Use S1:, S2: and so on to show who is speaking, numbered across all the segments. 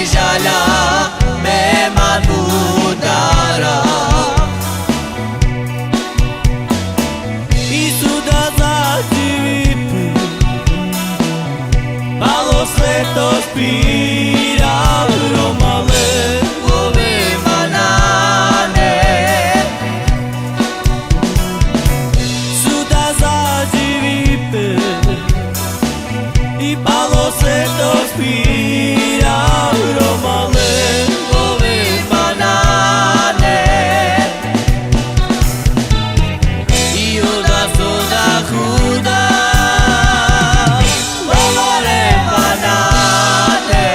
S1: Andrijala me manudara I suda zađivi malo sveto spira romale ove manane suda zađivi I malo sveto spira romale ove manane I oda soda huda ove manane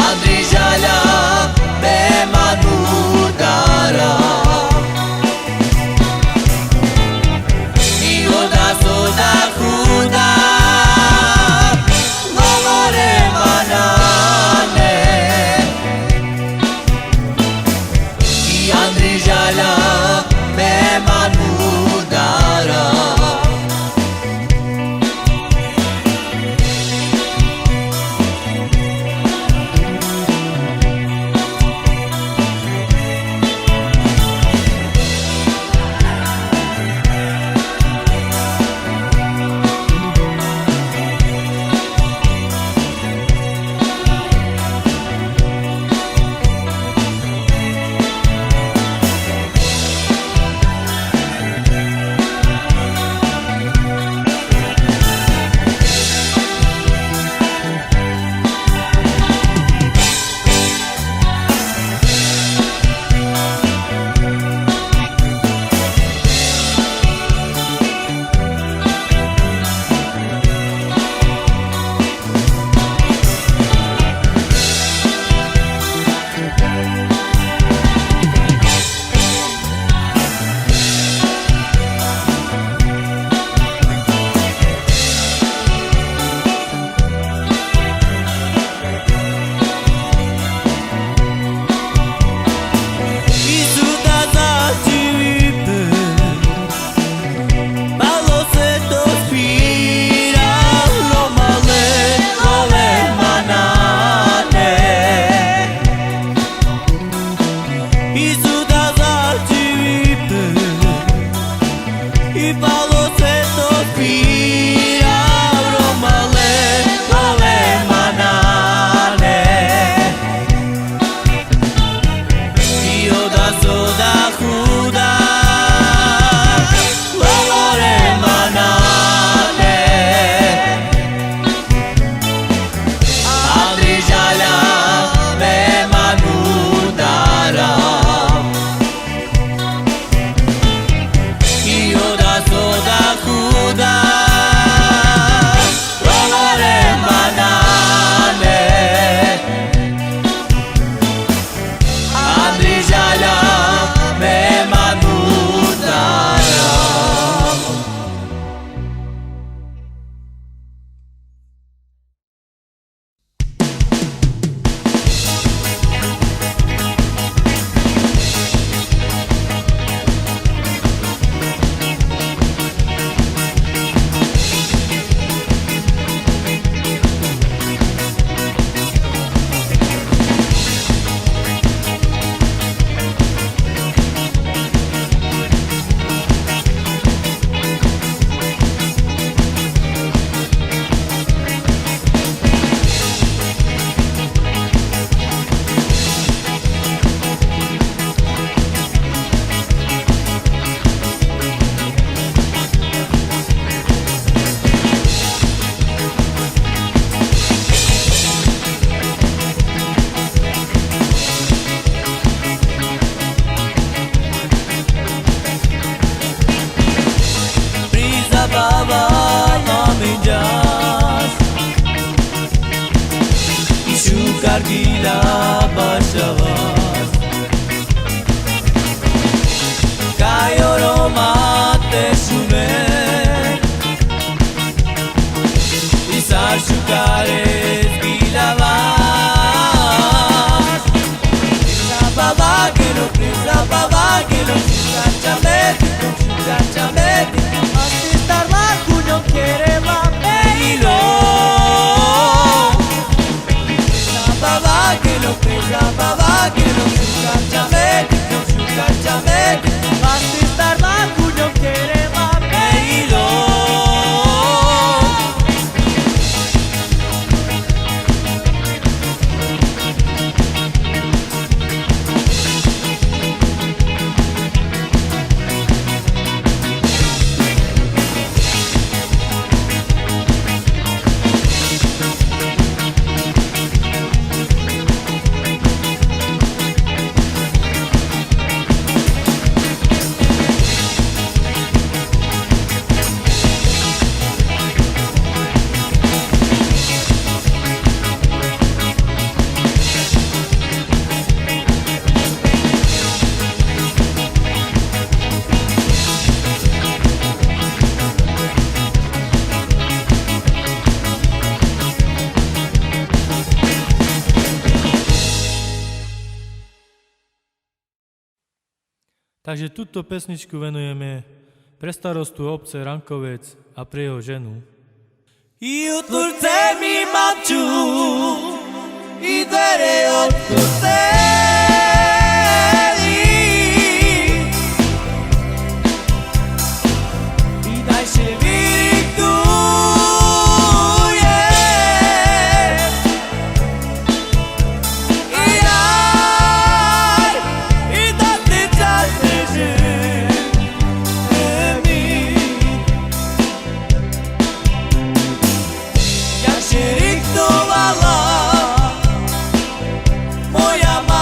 S1: Andrijala me manudara I oda soda huda ove manane I Andrijala me manudara I malo sveto spira romale ove manane I oda soda huda ove manane Andrijala me manudara I oda soda huda ove manane Andrijala me manudara Baba laminjas I shukar gila bashavas Kayo romate shumer I sa shukares gila vas Prisa baba que no chachame quiere más pelo
S2: Takže túto pesničku venujeme pre starostu obce Rankovec a pre jeho ženu.
S1: Io turcemi mamciu idere ottuteli I daj się wirituje I daj I da ty czasy żymi Jak się ryktowała moja mama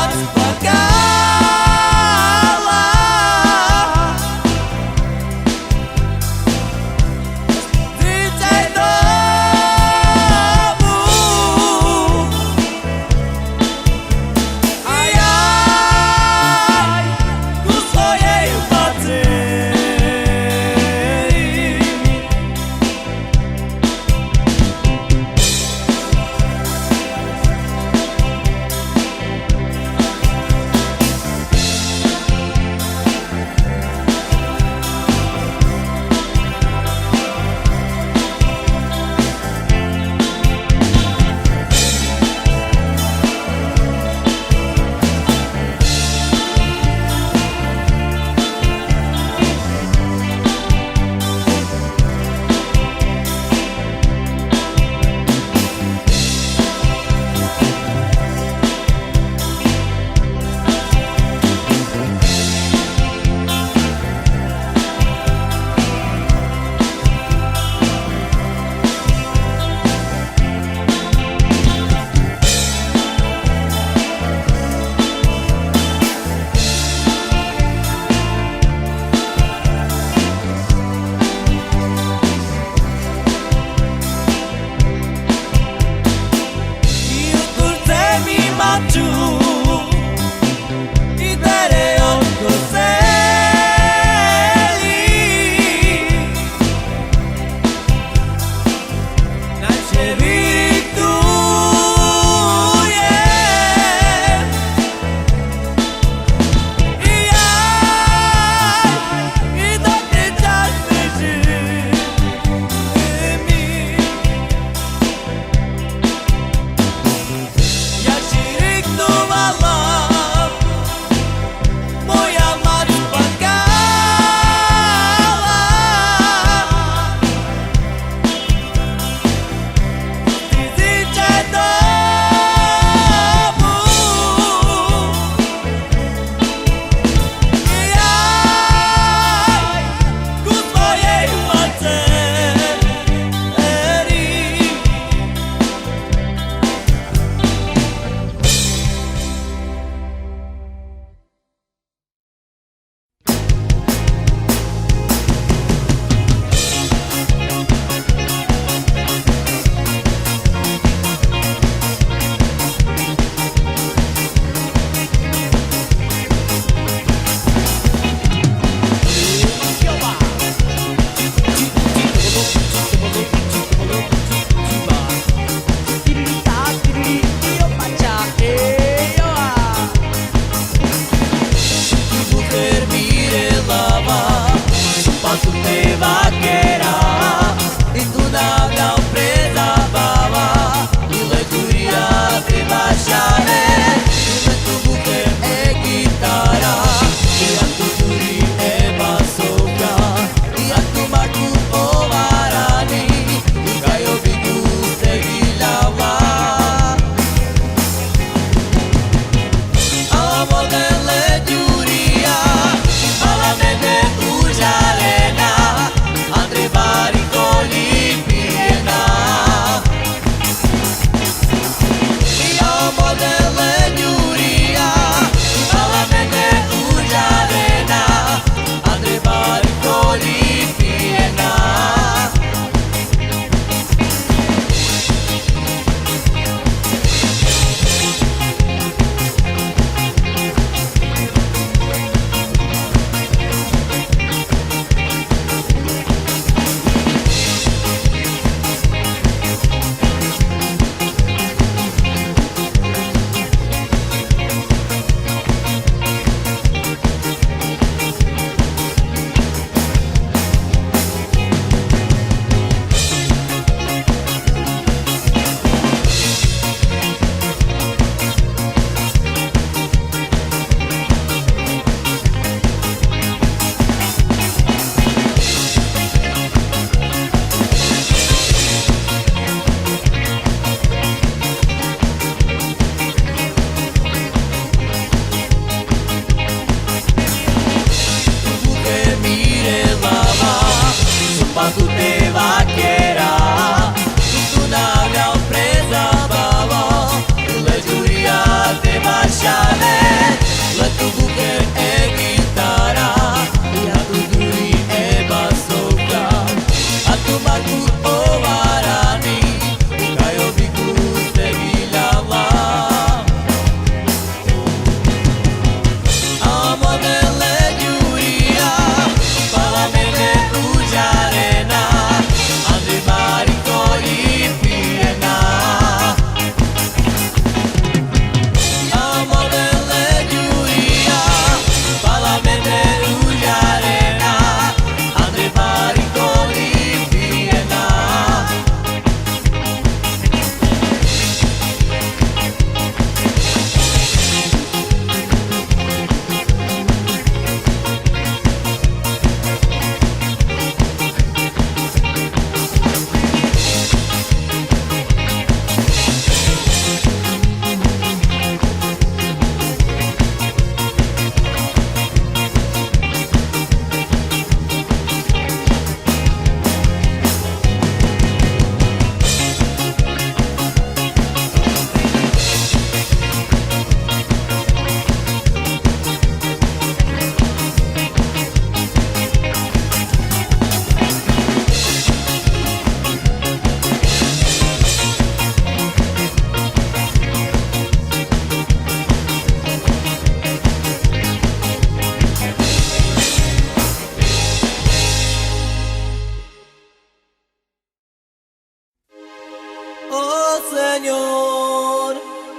S1: Señor,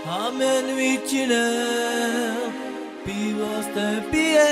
S1: amén vicine, vivos de pie.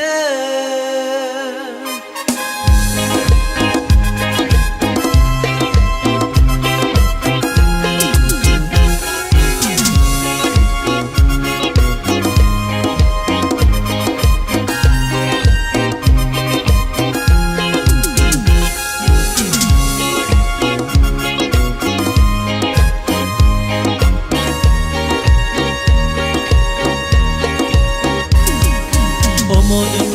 S2: Como en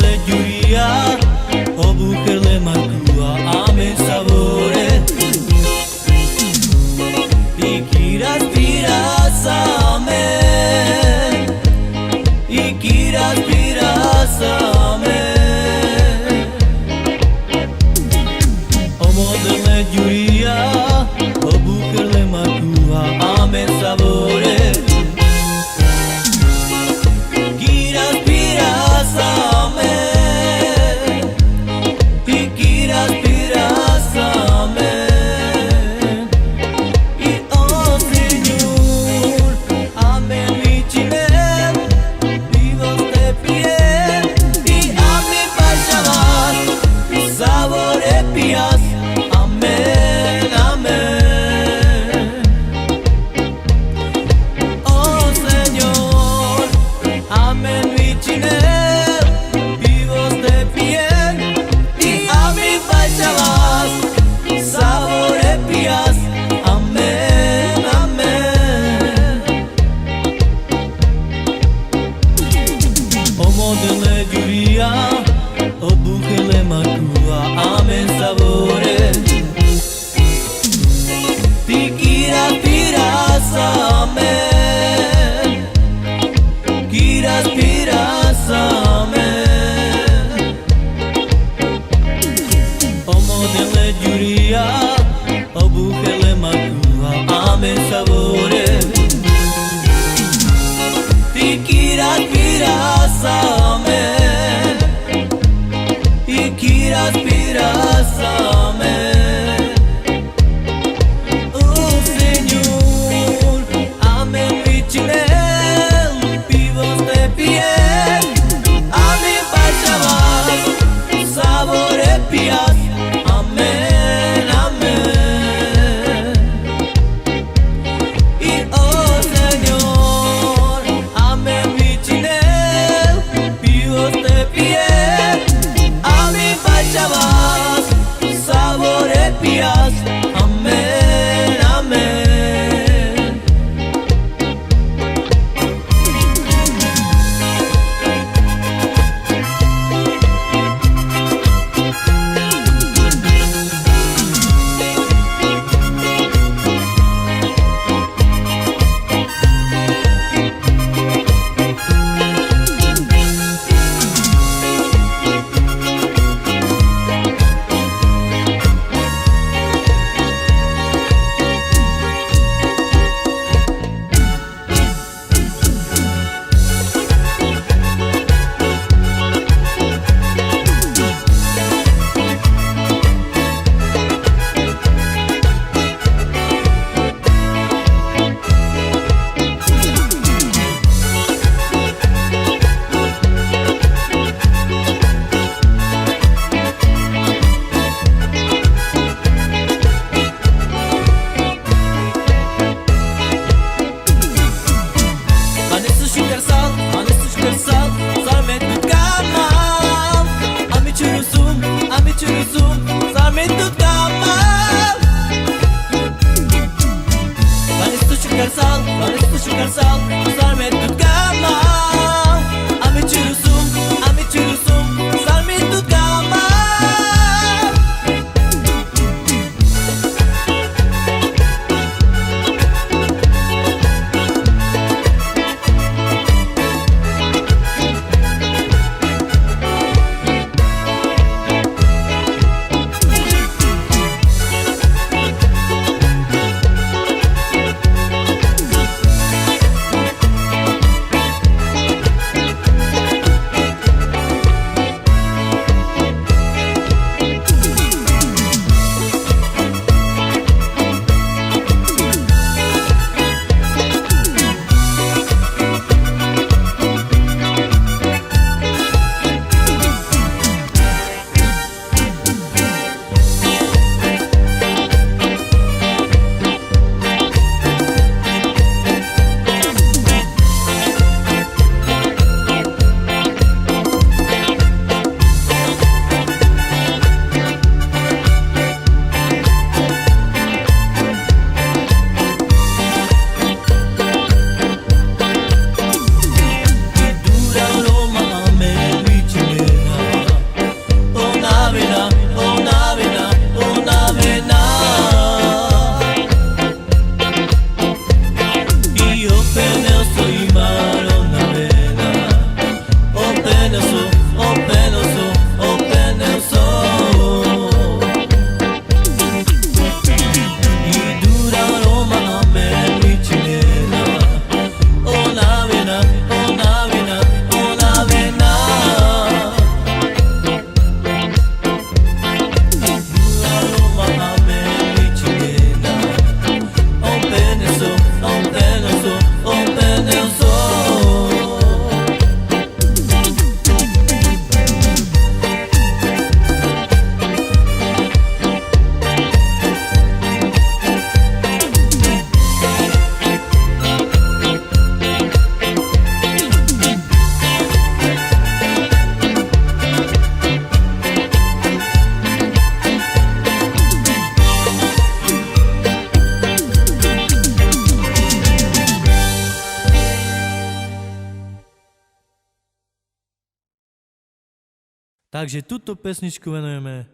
S2: Takže túto pesničku venujeme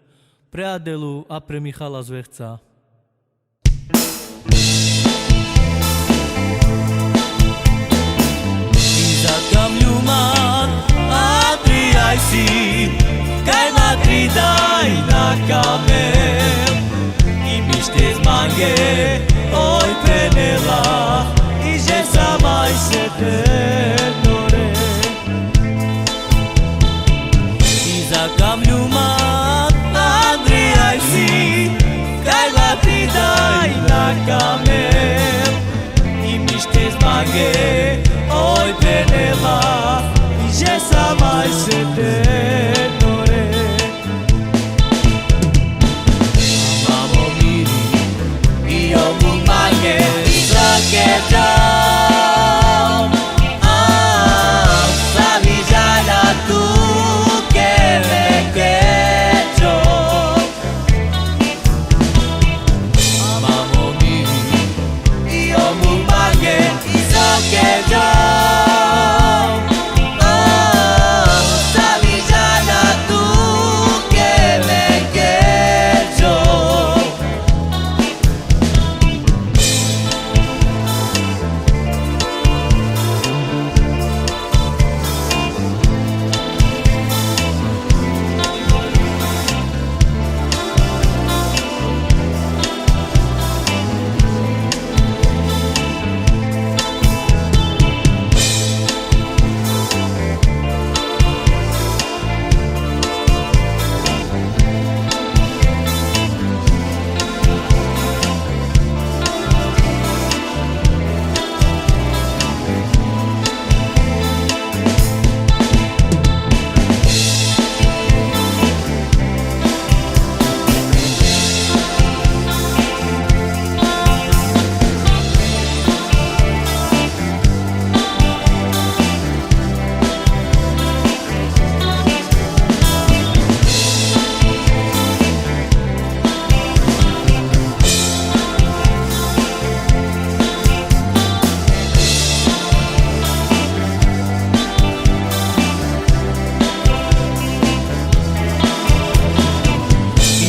S2: pre Adelu a pre Michala Zvechca.
S1: Isakam Luman, Adriai si, Kai Madridai na kamel, I miștez mange, oi penela, I že samai se ternore. Isakam Luman, Adriai si, Kai Madridai na kamel, I miștez mange, oi penela, I že samai se ternore. Amamo miri, io mu mange, Isake dam. Sabi jala tu que me quedo. Amamo miri, io mu mange, Isake dam. Sabi jala tu que me quedo.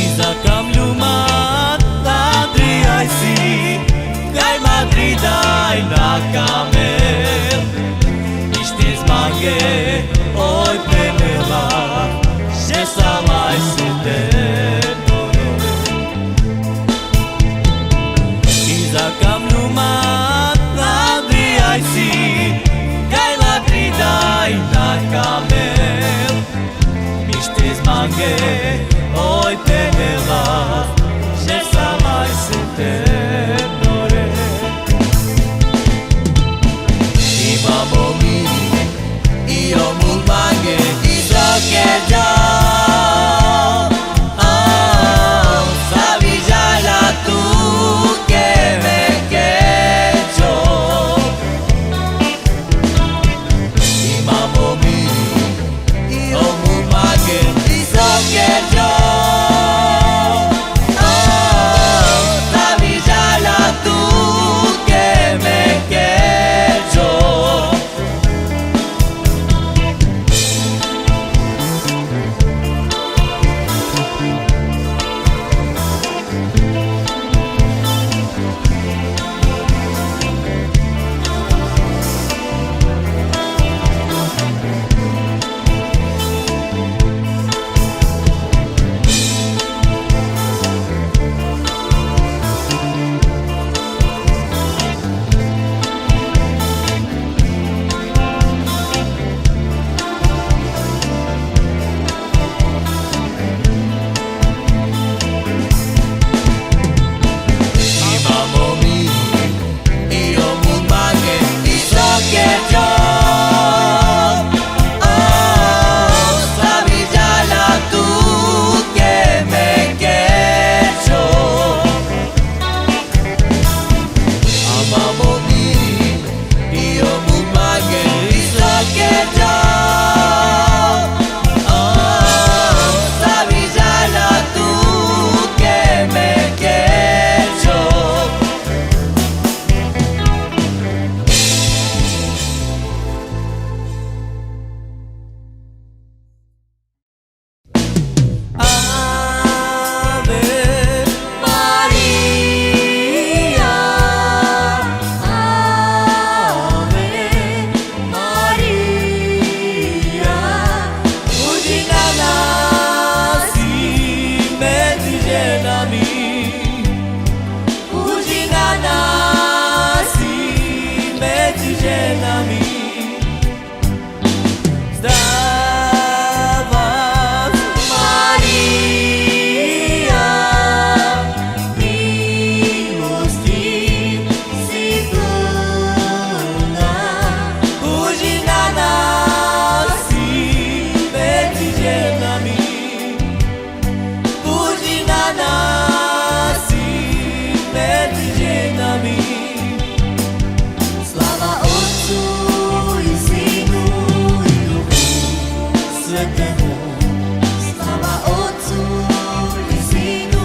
S1: Isakam Luman, Adriai si, Kai Madridai na kamel, Miștez mange, oi penela, že samai se ternore. Isakam Luman, Adriai si, Kai Madridai na kamel, Miștez mange, oi penela, že samai se ternore. Imamo miri, io mu mange, Isake dam. Sabi jala tu que me quedo. Imamo miri, io mu mange, Isake dam. Sabi jala tu que me quedo. nami. Sláva Otcu i Synu i Duchu Svätému. Sláva Otcu i Synu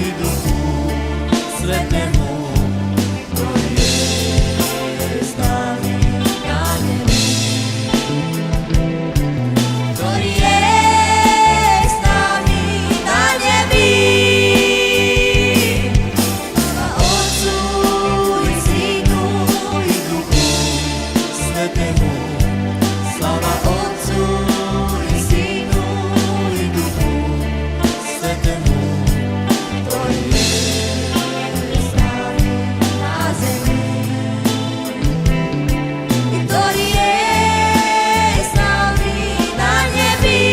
S1: i Duchu Svätému, ktorý je s nami na nebi. Ktorý je s nami na nebi. Sláva Otcu i Synu i Duchu Svätému. Sláva Otcu i Synu i Duchu Svätému, ktorý je s nami na zemi. Ktorý je s nami na nebi.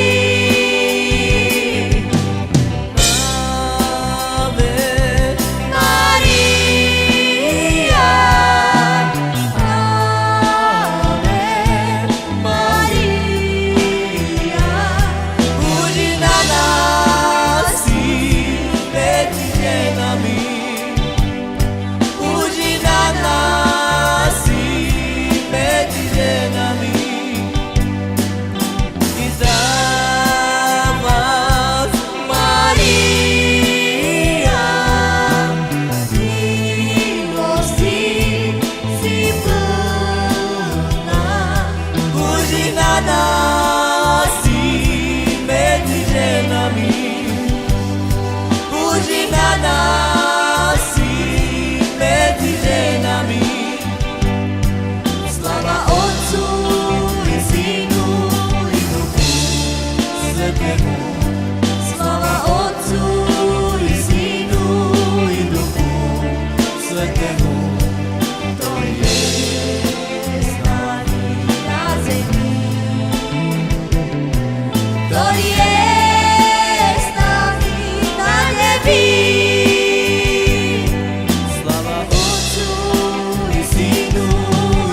S1: Ave Maria, Ave Maria. Buď na nás si medzi ženami. Buď na nás si medzi ženami. I za vás, Maria, milosti si plná. Buď na nás si medzi ženami. Buď na nás si medzi ženami. Sláva Otcu i Synu i Duchu Svätému. Sláva Otcu i Synu i Duchu Svätému, ktorý je s nami na zemi. Ktorý je s nami na nebi. Sláva Otcu i Synu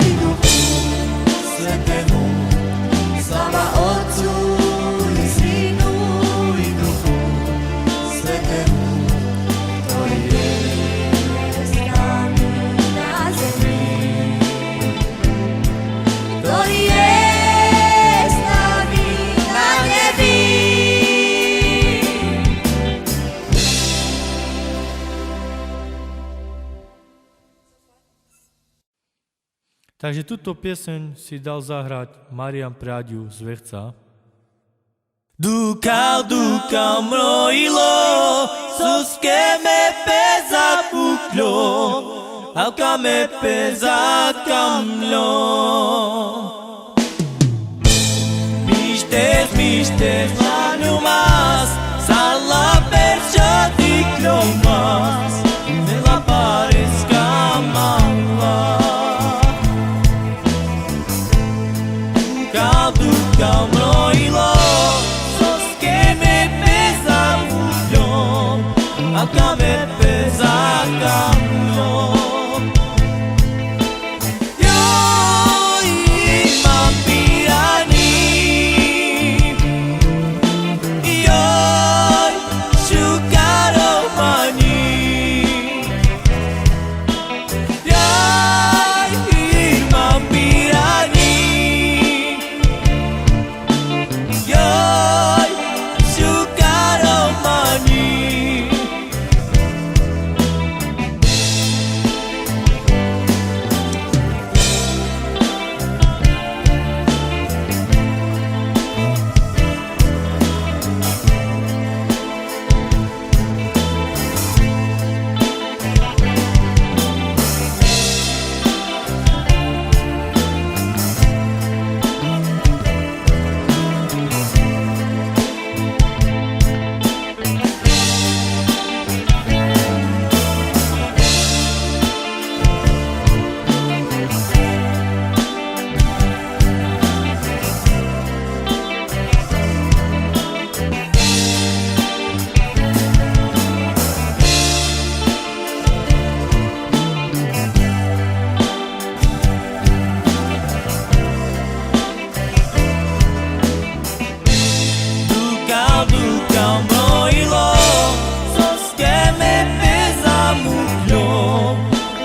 S1: i Duchu Svätému. Sláva Otcu i Synu i Duchu Svätému, ktorý je s nami na zemi. Ktorý je s nami na nebi.
S2: Takže túto pieseň si dal zahrať Marián Prádiu z Vechca.
S1: Duka mrojilo, suske me peza puklo, alka me peza kamlo. Mistes, manu mas, sala percha di klomas, de la parezca mala. Duka mrojilo, suske me peza puklo, alka me peza kamlo. Mani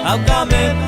S1: Alcame